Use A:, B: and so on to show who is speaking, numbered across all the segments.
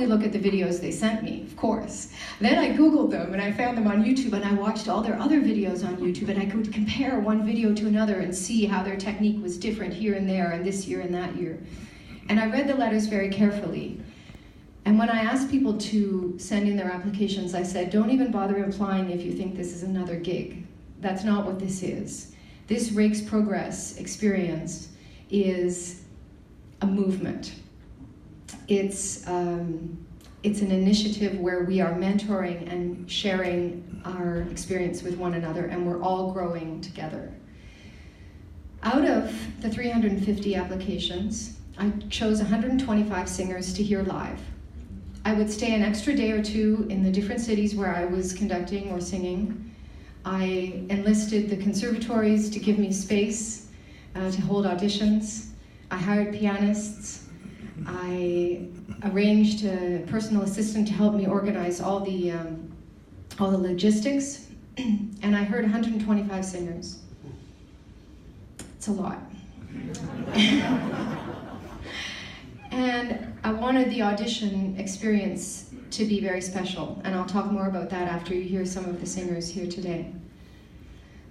A: only look at the videos they sent me, of course. Then I Googled them and I found them on YouTube, and I watched all their other videos on YouTube, and I could compare one video to another and see how their technique was different here and there and this year and that year. And I read the letters very carefully. And when I asked people to send in their applications, I said, don't even bother applying if you think this is another gig. That's not what this is. This Rake's Progress experience is a movement. It's an initiative where we are mentoring and sharing our experience with one another, and we're all growing together. Out of the 350 applications, I chose 125 singers to hear live. I would stay an extra day or two in the different cities where I was conducting or singing. I enlisted the conservatories to give me space to hold auditions. I hired pianists. I arranged a personal assistant to help me organize all the logistics, and I heard 125 singers. It's a lot. And I wanted the audition experience to be very special, and I'll talk more about that after you hear some of the singers here today.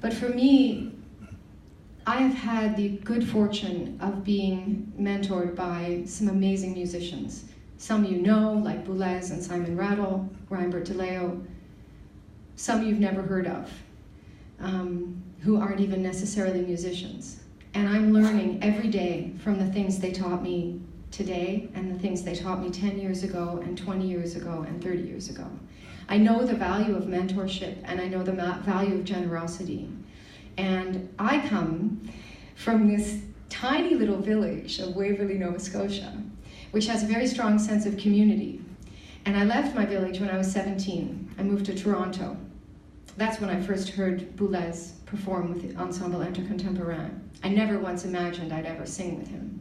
A: But for me, I have had the good fortune of being mentored by some amazing musicians. Some you know, like Boulez and Simon Rattle, Reinbert DeLeo. Some you've never heard of, who aren't even necessarily musicians. And I'm learning every day from the things they taught me today and the things they taught me 10 years ago and 20 years ago and 30 years ago. I know the value of mentorship, and I know the value of generosity. And I come from this tiny little village of Waverley, Nova Scotia, which has a very strong sense of community. And I left my village when I was 17. I moved to Toronto. That's when I first heard Boulez perform with the Ensemble Intercontemporain. I never once imagined I'd ever sing with him.